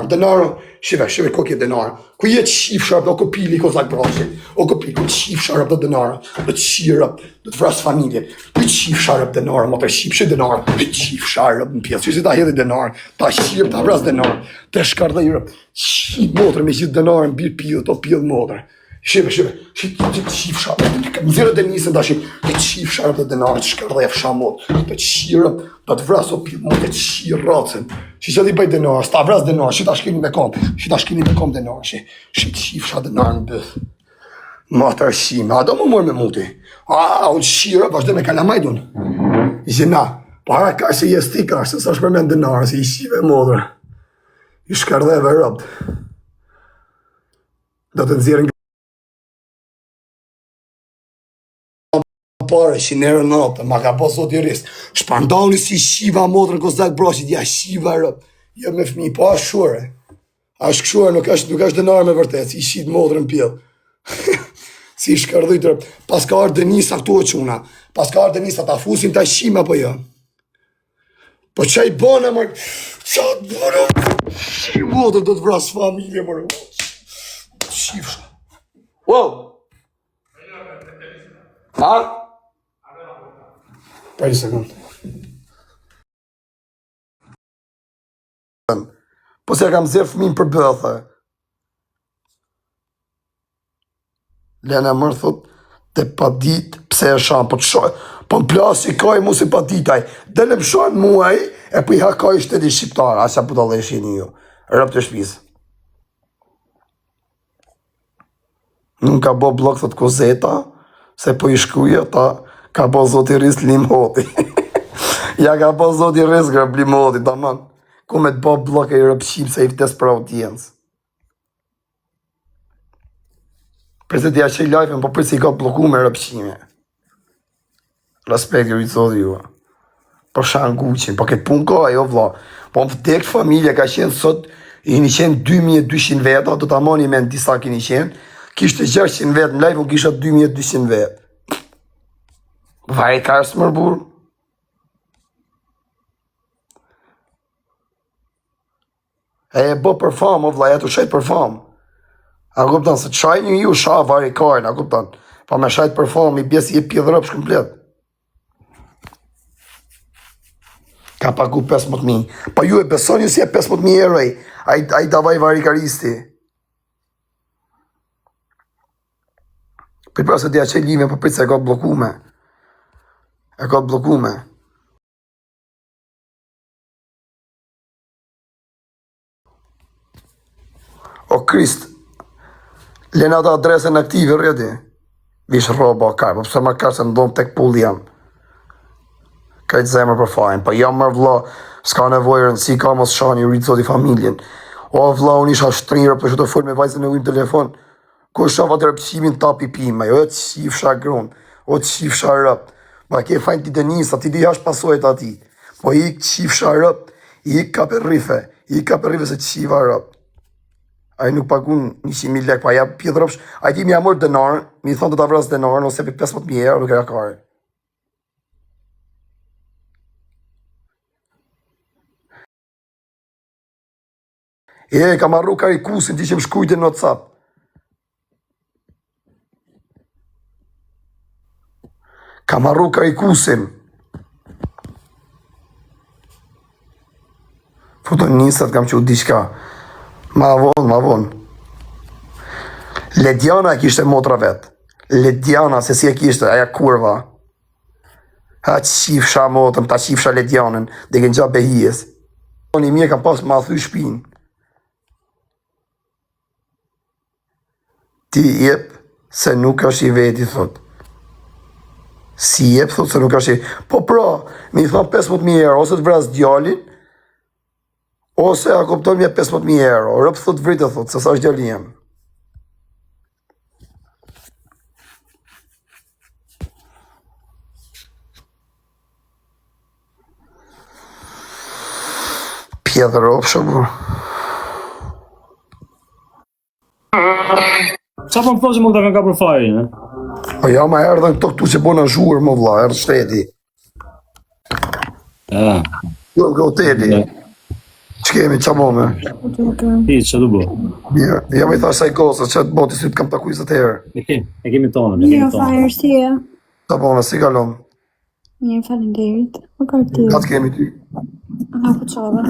Denaro, shive kokje denaro. Ku je qifsha do kopili kozak broshi. O kopili ku qifsha do denaro. Do qira, do të vras familje. Ku qifsha denaro, mo të qifshe denaro. Ku qifsha në pjesë. Si ta hedhë denaro, ta qir ta vras denaro. Të shkardhë qi motrë me gjithë denaro mbi pillë, to pillë motrë. Shive, qifsha. Nxjerrë Denisën tash. Ku qifsha do denaro, të shkardhë fshamot. Të qira, do të vras o pillë, mo të qirrocën. Si që di bëj denarë, sta vras denarë, që ta shkini me kom, denarë, që qifsha denarë në bëth. Ma të rëshime, a do më mërë me muti. A, unë shira, vazhde me kalamajdun. I që na, para ka që jes ti ka, se sa shpërmen denarë, se i shive modrë. I shkardheve rëbë. Do të nëzirën pare, që nërë nëtë, ma ka po sot i risë. Shpandoni si shiva modrën kozak broshit, ja shiva rëp. Jo me fmi, po ashtë shuare. Ashtë këshuare, nuk është denarë me vërtet, si shit modrën pjell. Si shkardhujt rëp. Pas ka arë Denisa këtu e quna. Pas ka arë Denisa ta fusin ta shima, po jo. Po që i bëna, mërë. Qatë bëna. Si modrën do të vrasë familje, mërë. Shifsha. Wow! Ha? Pa një sekundë. Po se kam zirë fëmin për bëthë. Lena mërë thot, të pa ditë, pse e shanë, po të shoj, po në plasi kaj mu se pa ditaj. Dhe më shanë muaj, e po i hakaj shteti shqiptarë, asja po të leshin një, rëp të shpisë. Nuk ka bo blok, thot Kozeta, se po i shkuja, ta ka bo zoti ris limoti. Ja ka bo zoti ris grab limoti, ta man. Ku me të bo blok e i rëpshim se i vtes për audiencë. Përse t'ja që i lajfen, po përse i ka bloku me rëpshime. Respekt ju i thodi ju. Po shanë guqin, po këtë pun ka, jo vla. Po më vdek familje ka qenë sot, i një qenë 2200 veta, do t'a moni me në disa kini qenë. Kishte 600 vetë në lajfën, kisha 2200 vetë. Vaj ka është mërbur. E bo për famë, o vla, e të shajt për famë. A kuptan, se të shajt një ju, sha vari karën, a kuptan. Pa me shajt për famë, i bjes i e pjedhërëp shkëmplet. Ka pagu 15.000. Pa ju e beson ju si e 15.000 euro, a i davaj vari karisti. Për përse dhja që lime, për përse e ka blokume. E ka blokume. O Krist, lena ta adresën aktive rredi. Vish roba kaj, po pëse ma kaj se ndonë tek pull jam. Kajtë zemër për fajnë, po jam mërë vla, s'ka nevojrën, si ka mos shani, u rritë zoti familjen. O vla, unë isha shtrinjër, për që të full me vajzën e ujnë telefon. Ko shafa të rëpqimin ta pipima, jo të qifsha grunë, o të qifsha rëp. Ma ke fajnë ti Denisa, ti di hash pasojt ati. Po i qifsha rëp, i ka për rife se qifa rëp. A i nuk pagun 100.000 lek, pa ja pjedhërëpsh, a i ti mi amur denarën, mi thonë të ta vras denarën, ose për 15.000 euro, nuk e ka kare. E, ka marru karikusin, ti që më shkujte në WhatsApp. Ka marru karikusin. Foto njësat kam që u diqka. Ma vonë. Ledjana e kishte motra vetë. Ledjana, se si e kishte, aja kurva. Ha qifsha motëm, ta qifsha Ledjanën, dhe kënë gja behijes. Një mje kam pas ma thy shpinë. Ti jep se nuk është i veti, thot. Si jep, thot, se nuk është i... Po pra, mi thonë 15.000 euro, ose të vras djallin, ose a kupton mje 15.000 euro. Rëp thot vritë, thot, se sa është djallin jem. Pjedhër opshë, bur. Qa po më thoshe mund të kanë ka për fajin, e? O ja, ma erdhen këto këtu që bona zhurë, më vla, erdhë shteti. Ja. Jo, nga hoteli. Që kemi, qa bo me? Ti, që du bo? Mirë, ja me i thash saj gosë, që të boti si të kam taku 20 herë. E kemi tonën, e Mirë, kemi tonën. falë, shtia. Ta bona, si kalon? Mirë, falë nderit. O kartirë. Ka të kemi ty. Nga po qove.